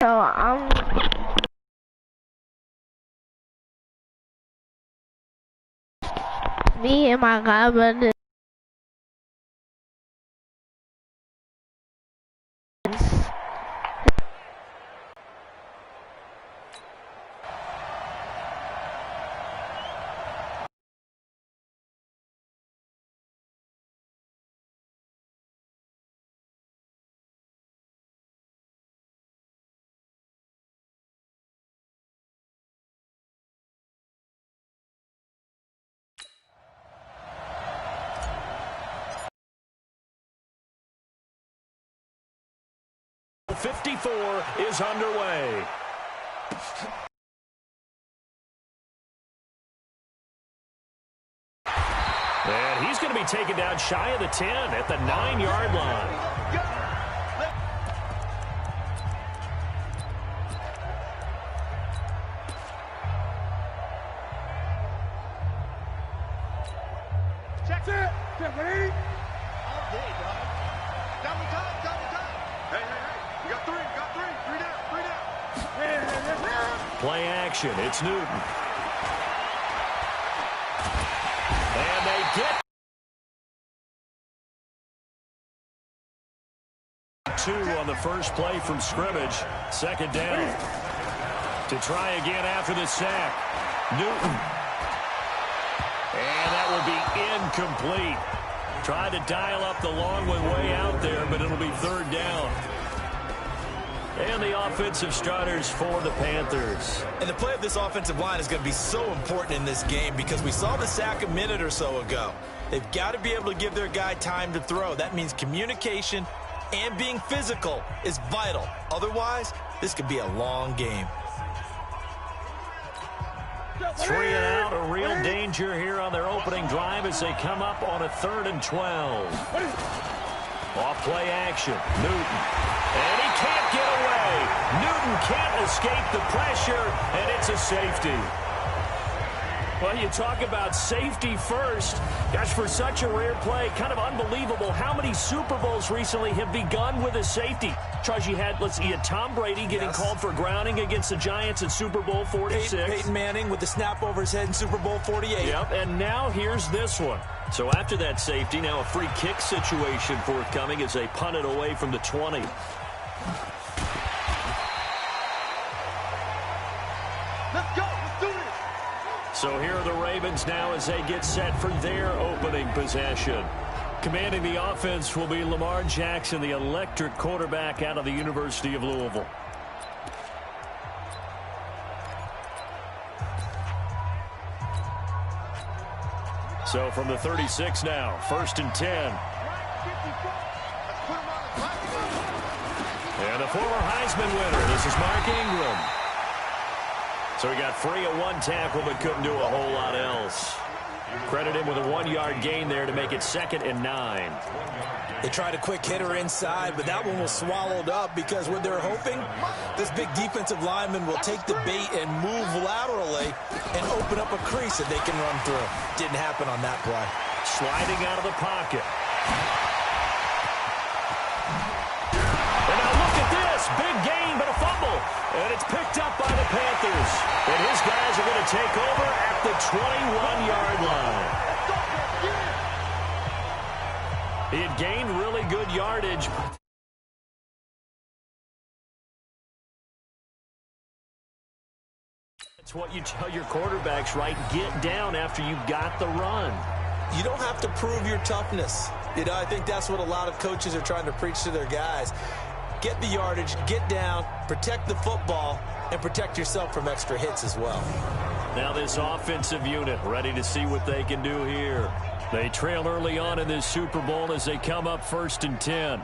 So me and my godbrother. The 54 is underway. And he's going to be taken down shy of the 10 at the 9-yard line. Check it. Get ready. All day, dog. Double time, double time. Hey. You got three. Three down. Play action. It's Newton. And they get 2 on the first play from scrimmage. Second down. To try again after the sack. Newton. And that will be incomplete. Tried to dial up the long one way out there, but it'll be third down. And the offensive starters for the Panthers. And the play of this offensive line is going to be so important in this game because we saw the sack a minute or so ago. They've got to be able to give their guy time to throw. That means communication and being physical is vital. Otherwise, this could be a long game. 3 and out, a real danger here on their opening drive as they come up on a 3rd and 12. Off play action, Newton. And he can't get away. Newton can't escape the pressure, and it's a safety. Well, you talk about safety first. Gosh, for such a rare play, kind of unbelievable how many Super Bowls recently have begun with a safety. Charles, you had Tom Brady getting called for grounding against the Giants in Super Bowl 46. Peyton Manning with the snap over his head in Super Bowl 48. Yep, and now here's this one. So after that safety, now a free kick situation forthcoming as they punt it away from the 20. Let's go. Let's do this. So here are the Ravens now as they get set for their opening possession. Commanding the offense will be Lamar Jackson, the electric quarterback out of the University of Louisville. So from the 36 now, 1st and 10. And the former Heisman winner, this is Mark Ingram. So he got free of one tackle but couldn't do a whole lot else. Credit him with a 1-yard gain there to make it 2nd and 9. They tried a quick hitter inside, but that one was swallowed up because what they're hoping, this big defensive lineman will take the bait and move laterally and open up a crease that they can run through. Didn't happen on that play. Sliding out of the pocket. And now look at this. Big gain, but a fumble. And it's picked up by the Panthers. And his guys are going to take over at the 21-yard line. He had gained really good yardage. That's what you tell your quarterbacks, right? Get down after you've got the run. You don't have to prove your toughness. I think that's what a lot of coaches are trying to preach to their guys. Get the yardage, get down, protect the football, and protect yourself from extra hits as well. Now this offensive unit ready to see what they can do here. They trail early on in this Super Bowl as they come up 1st and 10.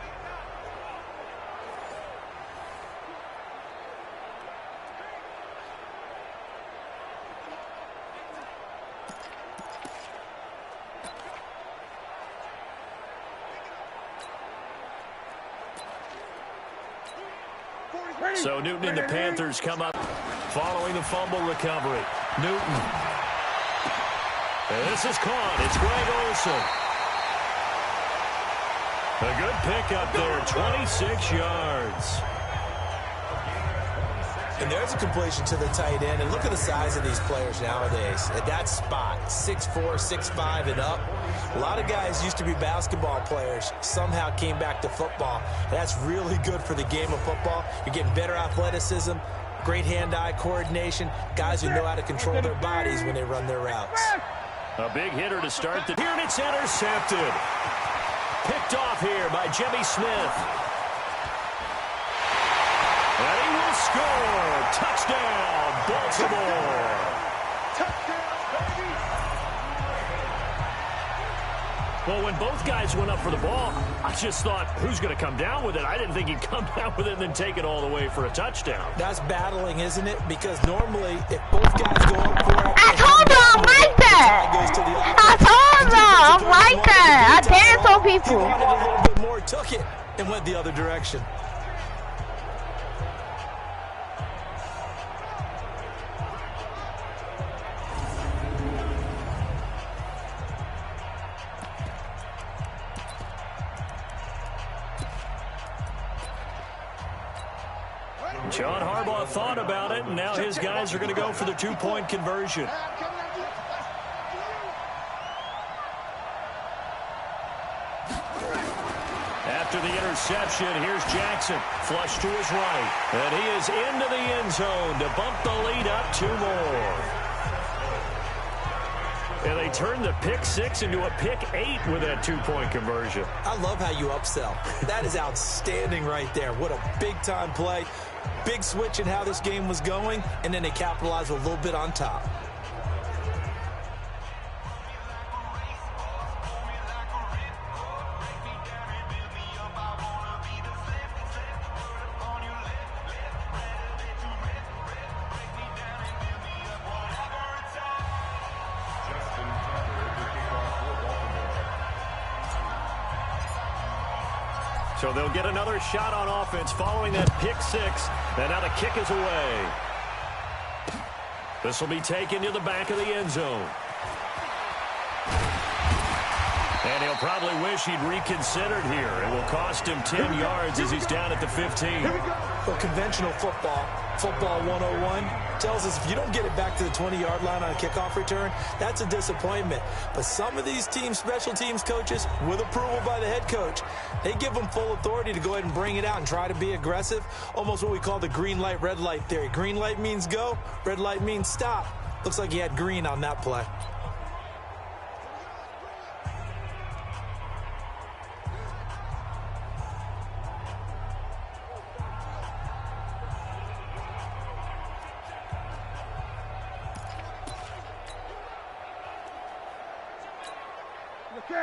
So Newton and the Panthers come up following the fumble recovery. Newton. And this is caught. It's Greg Olsen. A good pickup there, 26 yards. And there's a completion to the tight end. And look at the size of these players nowadays. At that spot, 6'4", 6'5", and up. A lot of guys used to be basketball players, somehow came back to football. That's really good for the game of football. You're getting better athleticism, great hand-eye coordination, guys who know how to control their bodies when they run their routes. A big hitter to start the here, and it's intercepted. Picked off here by Jimmy Smith. And he will score. Touchdown, Baltimore. Touchdown, baby! Well, when both guys went up for the ball, I just thought, who's going to come down with it? I didn't think he'd come down with it and then take it all the way for a touchdown. That's battling, isn't it? Because normally, if both guys go up for it, I told you I'm like that. I told you I'm like that. I dance on he people. wanted a little bit more, took it, and went the other direction. John Harbaugh thought about it, and now his guys are going to go for the two-point conversion. After the interception, here's Jackson. Flush to his right. And he is into the end zone to bump the lead up 2 more. And they turned the pick 6 into a pick 8 with that two-point conversion. I love how you upsell. That is outstanding right there. What a big-time play. Big switch in how this game was going, and then they capitalized a little bit on top. So they'll get another shot on offense following that pick 6. And now the kick is away. This will be taken to the back of the end zone. And he'll probably wish he'd reconsidered here. It will cost him 10 yards as he's down at the 15. Well, conventional football 101, tells us if you don't get it back to the 20-yard line on a kickoff return, that's a disappointment. But some of these teams, special teams coaches, with approval by the head coach, they give them full authority to go ahead and bring it out and try to be aggressive. Almost what we call the green light, red light theory. Green light means go, red light means stop. Looks like he had green on that play.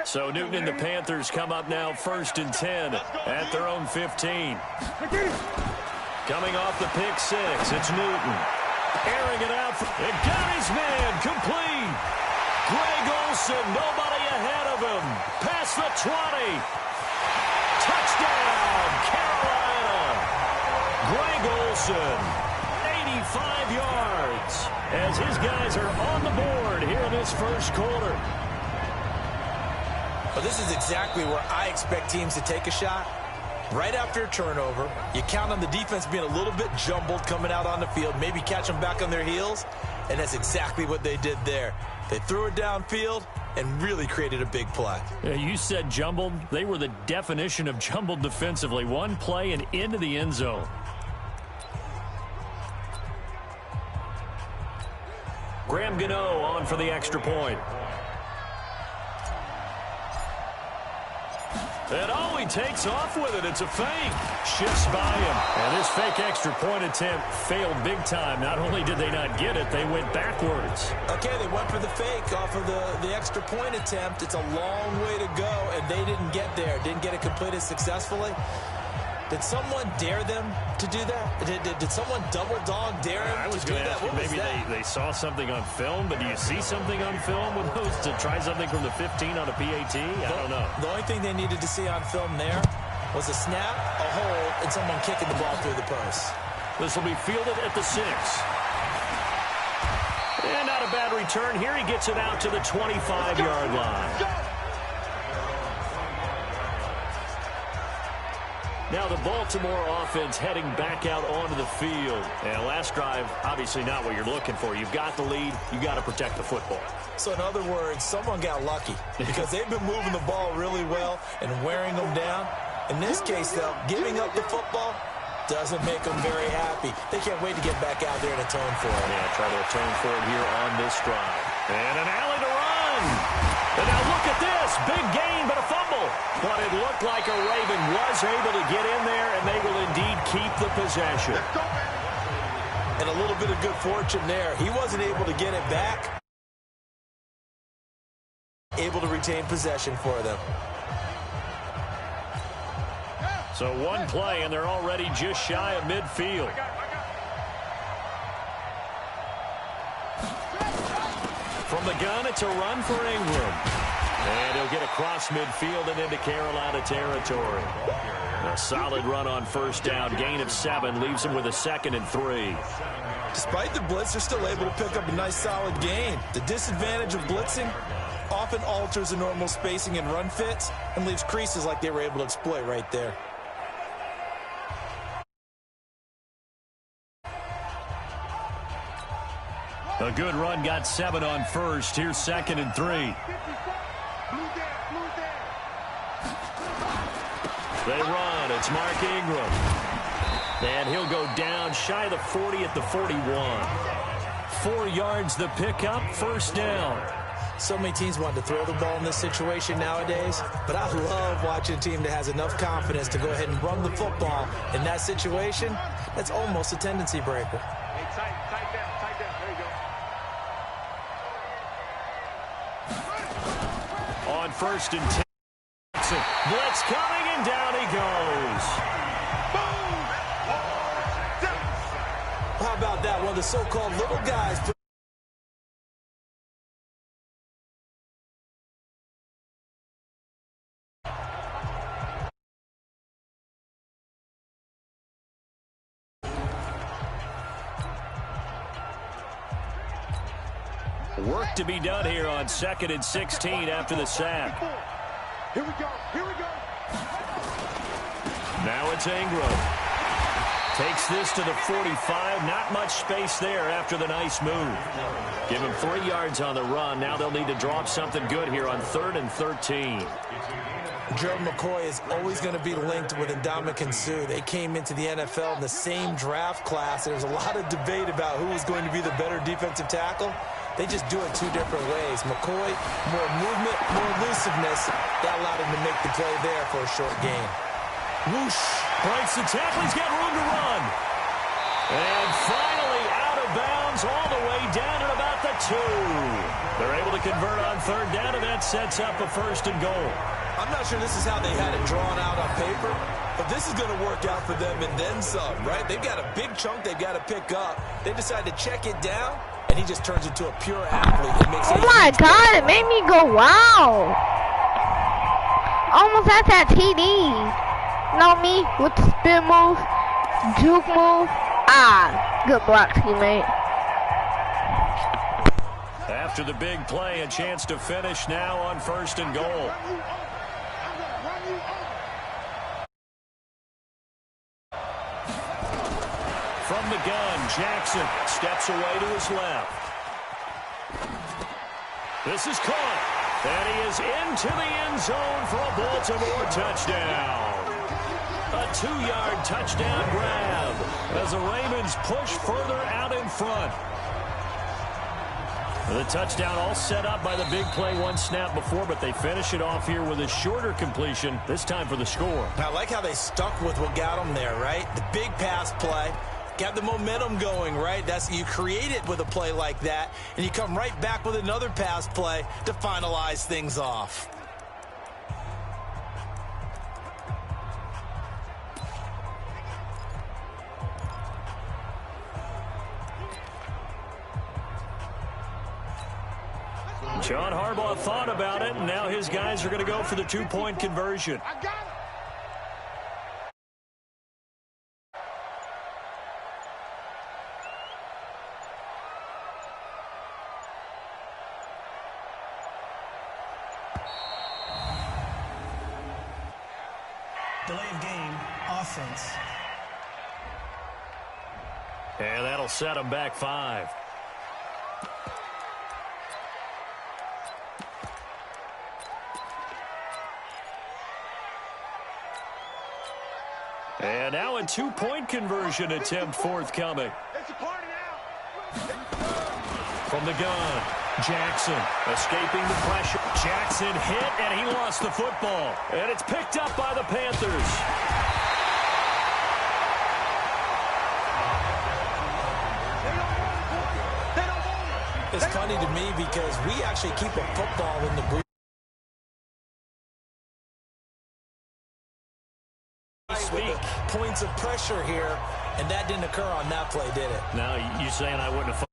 So Newton and the Panthers come up now 1st and 10 at their own 15. Coming off the pick 6, it's Newton. Airing it out. It got his man complete. Greg Olsen, nobody ahead of him. Past the 20. Touchdown, Carolina. Greg Olsen, 85 yards. As his guys are on the board here in this first quarter. Well, this is exactly where I expect teams to take a shot. Right after a turnover, you count on the defense being a little bit jumbled coming out on the field, maybe catch them back on their heels, and that's exactly what they did there. They threw it downfield and really created a big play. Yeah, you said jumbled. They were the definition of jumbled defensively. One play and into the end zone. Graham Gano on for the extra point. And oh, he takes off with it. It's a fake. Shifts by him. And this fake extra point attempt failed big time. Not only did they not get it, they went backwards. Okay, they went for the fake off of the extra point attempt. It's a long way to go, and they didn't get there. Didn't get it completed successfully. Did someone dare them to do that? Did someone double dog dare him I was to do going to that? ask you, maybe they saw something on film, but do you see something on film with those to try something from the 15 on a PAT? I don't know. The only thing they needed to see on film there was a snap, a hold, and someone kicking the ball through the post. This will be fielded at the 6. And not a bad return here. He gets it out to the 25-yard line. Now the Baltimore offense heading back out onto the field. And last drive, obviously not what you're looking for. You've got the lead. You've got to protect the football. So in other words, someone got lucky because they've been moving the ball really well and wearing them down. In this case, though, giving up the football doesn't make them very happy. They can't wait to get back out there and atone for it. Yeah, try to atone for it here on this drive. And an alley to run. And now look at this. Big gain, but a fumble. But it looked like a Raven was able to get in there, and they will indeed keep the possession. And a little bit of good fortune there. He wasn't able to get it back. Able to retain possession for them. So one play, and they're already just shy of midfield. From the gun, it's a run for Ingram. And he'll get across midfield and into Carolina territory. A solid run on first down. Gain of 7 leaves him with a 2nd and 3. Despite the blitz, they're still able to pick up a nice solid gain. The disadvantage of blitzing often alters the normal spacing and run fits and leaves creases like they were able to exploit right there. A good run, got 7 on first. Here's 2nd and 3. They run. It's Mark Ingram. And he'll go down shy of the 40 at the 41. 4 yards the pickup, first down. So many teams want to throw the ball in this situation nowadays, but I love watching a team that has enough confidence to go ahead and run the football in that situation. That's almost a tendency breaker. Hey, tight down. There you go. On first and 10. Blitz coming, and down he goes. How about that? One of the so-called little guys. Work to be done here on 2nd and 16 after the sack. Here we go. Now it's Ingram. Takes this to the 45. Not much space there after the nice move. Give him 3 yards on the run. Now they'll need to draw up something good here on 3rd and 13. Gerald McCoy is always going to be linked with Ndamukong Suh. They came into the NFL in the same draft class. There's a lot of debate about who was going to be the better defensive tackle. They just do it 2 different ways. McCoy, more movement, more elusiveness. That allowed him to make the play there for a short gain. Whoosh. Breaks the tackle. He's got room to run. And finally out of bounds all the way down at about the 2. They're able to convert on 3rd down, and that sets up a 1st and goal. I'm not sure this is how they had it drawn out on paper, but this is going to work out for them and then some, right? They've got a big chunk they've got to pick up. They decide to check it down, and he just turns into a pure athlete. It makes oh my God, it made me go wow. Almost at that TD. Know me with the spin move, juke move. Good block, teammate. After the big play, a chance to finish now on 1st and goal. From the gun, Jackson steps away to his left. This is caught. And he is into the end zone for a Baltimore touchdown. A 2-yard touchdown grab as the Ravens push further out in front. The touchdown all set up by the big play 1 snap before, but they finish it off here with a shorter completion, this time for the score. I like how they stuck with what got them there, right? The big pass play. Got the momentum going, right? You create it with a play like that, and you come right back with another pass play to finalize things off. John Harbaugh thought about it, and now his guys are going to go for the 2-point conversion. I got it. Delay of game, offense. And that'll set him back 5. And now a 2-point conversion attempt forthcoming. From the gun, Jackson escaping the pressure. Jackson hit, and he lost the football. And it's picked up by the Panthers. It's funny to me because we actually keep a football in the breeze. With the points of pressure here, and that didn't occur on that play, did it? Now, you saying I wouldn't have...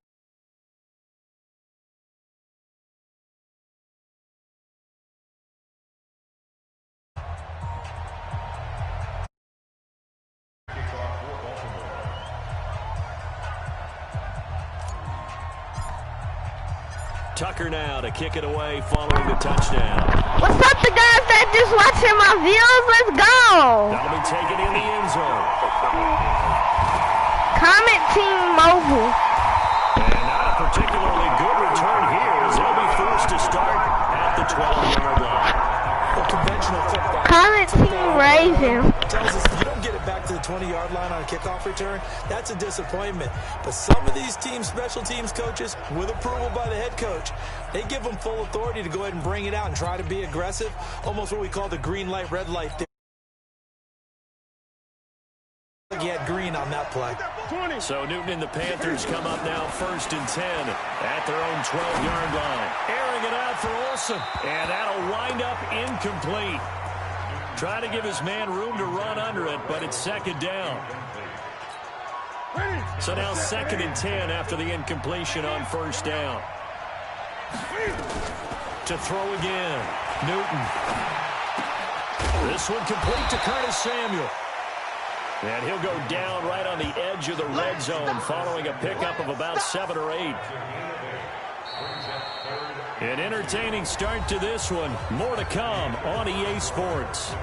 Tucker now to kick it away following the touchdown. What's up, the guys that just watching my views? Let's go. That'll be taken in the end zone. Comment Team Mobile. And not a particularly good return here as they'll be forced to start at the 12-yard line. The conventional football. Comment Team Raven. Tells us you don't get it back to the 20-yard line on a kickoff return. That's a disappointment. But some of these teams, special teams coaches, with approval by the head coach, they give them full authority to go ahead and bring it out and try to be aggressive. Almost what we call the green light, red light there. He had green on that play. So Newton and the Panthers come up now 1st and 10 at their own 12-yard line. Airing it out for Olsen. And that'll wind up incomplete. Trying to give his man room to run under it, but it's 2nd down. So now 2nd and 10 after the incompletion on 1st down. To throw again. Newton. This one complete to Curtis Samuel. And he'll go down right on the edge of the red zone following a pickup of about 7 or 8. An entertaining start to this one. More to come on EA Sports.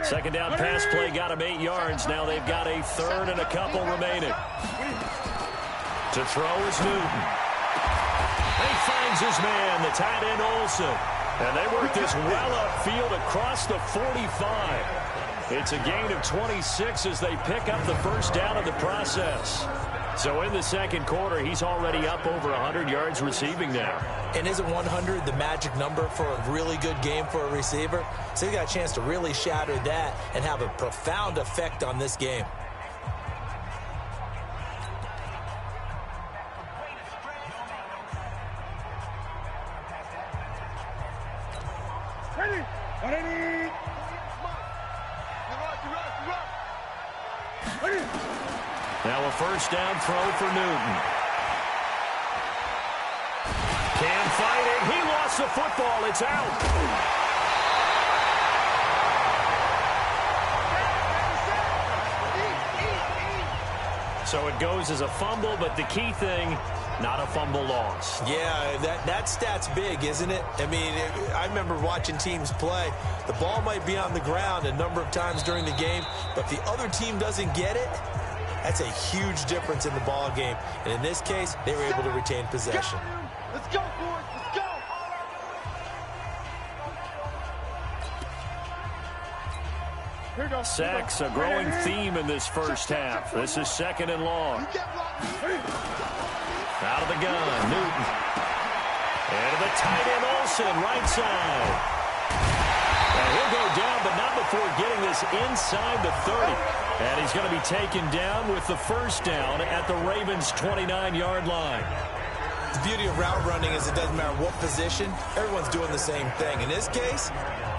Second down pass play got him 8 yards. Now they've got a 3rd and a couple remaining. To throw is Newton. He finds his man, the tight end Olsen. And they work this well upfield across the 45. It's a gain of 26 as they pick up the 1st down in the process. So in the 2nd quarter, he's already up over 100 yards receiving now. And isn't 100 the magic number for a really good game for a receiver? So he got a chance to really shatter that and have a profound effect on this game. Now a 1st down throw for Newton. Can fight it. He lost the football. It's out. So it goes as a fumble, but the key thing, not a fumble loss. Yeah, that stat's big, isn't it? I mean, I remember watching teams play. The ball might be on the ground a number of times during the game, but if the other team doesn't get it, that's a huge difference in the ball game. And in this case, they were able to retain possession. Let's go, boys. Let's go. Sacks, a growing theme in this 1st half. This is 2nd and long. Out of the gun, Newton. And the tight end Olsen, right side. And he'll go down, but not before getting this inside the 30. And he's going to be taken down with the 1st down at the Ravens' 29-yard line. The beauty of route running is it doesn't matter what position, everyone's doing the same thing. In this case,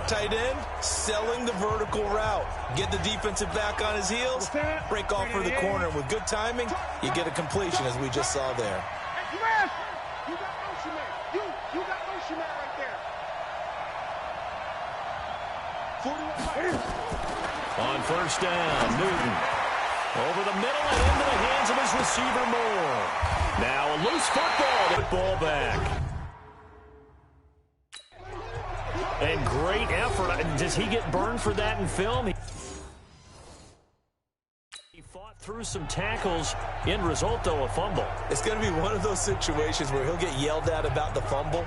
tight end selling the vertical route. Get the defensive back on his heels, break off for the corner. With good timing, you get a completion as we just saw there. You got Ocean Man. You got Ocean Man right there. 41. On 1st down, Newton. Over the middle and into the hands of his receiver Moore. Now a loose football back. And great effort. Does he get burned for that in film? He fought through some tackles. End result, though, a fumble. It's going to be one of those situations where he'll get yelled at about the fumble,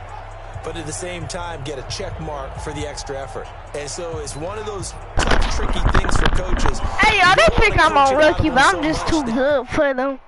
but at the same time get a check mark for the extra effort. And so it's one of those tough, tricky things for coaches. Hey, y'all, they think I'm a rookie, but I'm just too good for them.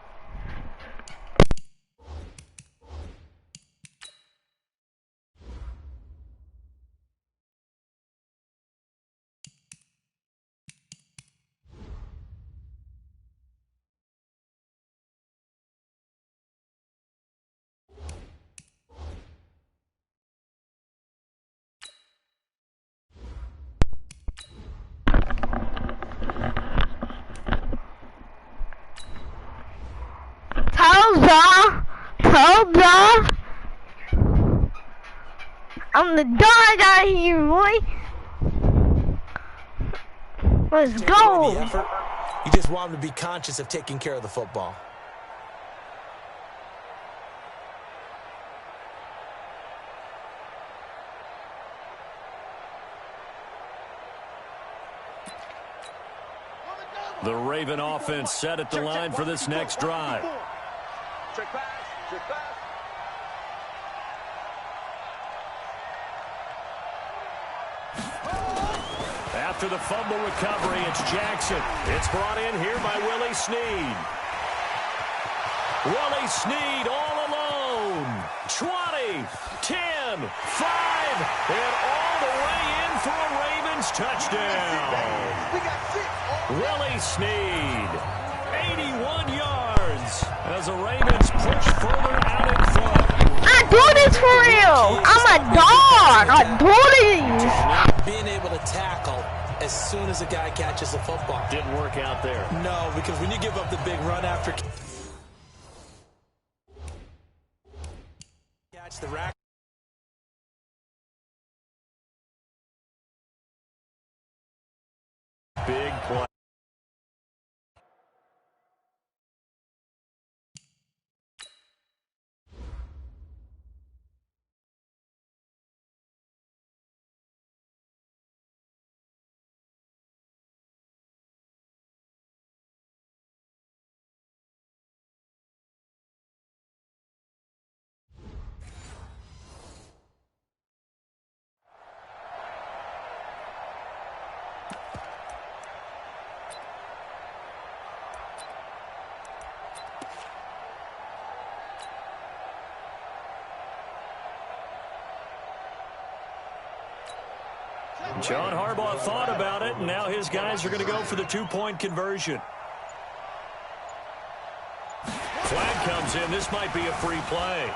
Told ya. I'm the dog out here, boy. Let's go. You just want him to be conscious of taking care of the football. The Raven offense set at the line for this next drive. Check pass, check pass. After the fumble recovery, it's Jackson. It's brought in here by Willie Snead. Willie Snead all alone. 20, 10, 5, and all the way in for a Ravens touchdown. Willie Snead, 81 yards as the Ravens push further out in front. I do this for real. I'm a dog. I do this. Being able to tackle as soon as a guy catches the football. Didn't work out there. No, because when you give up the big run after catch the rack. Big play. John Harbaugh thought about it, and now his guys are going to go for the two-point conversion. Flag comes in. This might be a free play.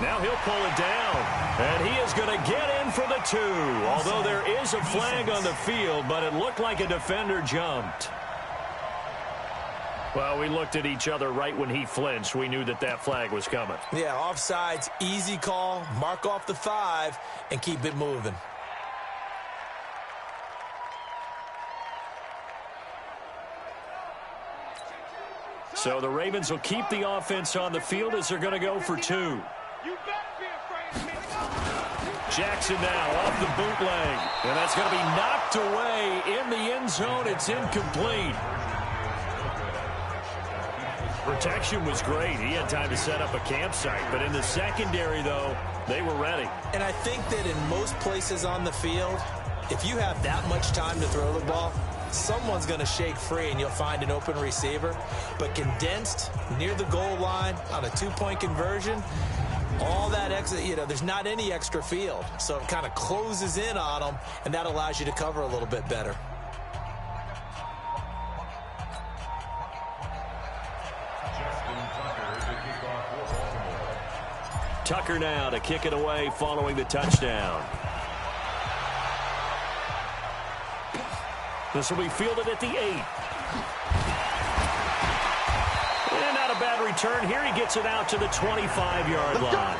Now he'll pull it down, and he is going to get in for the two. Although there is a flag on the field, but it looked like a defender jumped. Well, we looked at each other right when he flinched. We knew that that flag was coming. Yeah, offsides, easy call, mark off the 5, and keep it moving. So the Ravens will keep the offense on the field as they're going to go for two. Jackson now off the bootleg, and that's going to be knocked away in the end zone. It's incomplete. Protection was great. He had time to set up a campsite. But in the secondary, though, they were ready. And I think that in most places on the field, if you have that much time to throw the ball, someone's going to shake free and you'll find an open receiver. But condensed near the goal line on a two-point conversion, all that extra, there's not any extra field. So it kind of closes in on them, and that allows you to cover a little bit better. Tucker now to kick it away following the touchdown. This will be fielded at the 8. And not a bad return. Here he gets it out to the 25-yard line.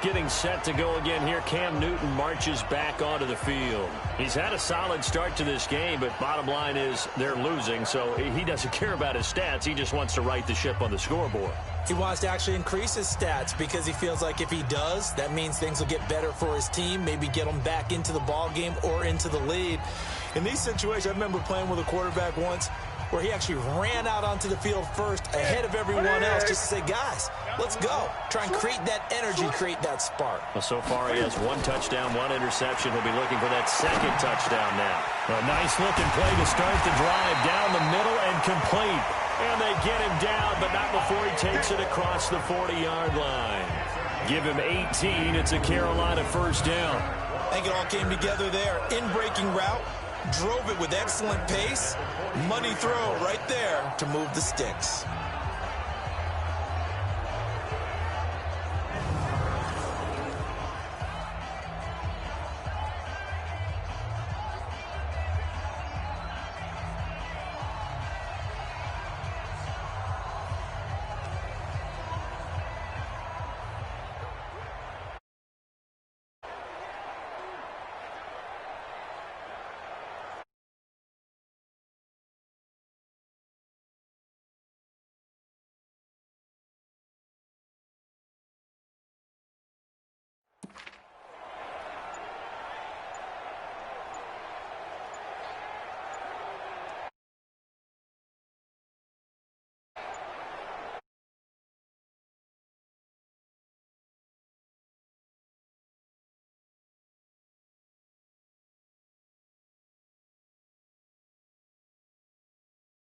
getting set to go again here. Cam Newton marches back onto the field. He's had a solid start to this game, but bottom line is they're losing, so he doesn't care about his stats. He just wants to right the ship on the scoreboard. He wants to actually increase his stats because he feels like if he does, that means things will get better for his team, maybe get them back into the ball game or into the lead. In these situations, I remember playing with a quarterback once where he actually ran out onto the field first ahead of everyone else just to say, guys, let's go. Try and create that energy, create that spark. Well, so far he has 1 touchdown, 1 interception. He'll be looking for that second touchdown now. A nice looking play to start the drive down the middle and complete. And they get him down, but not before he takes it across the 40-yard line. Give him 18. It's a Carolina first down. I think it all came together there. In-breaking route, drove it with excellent pace. Money throw right there to move the sticks.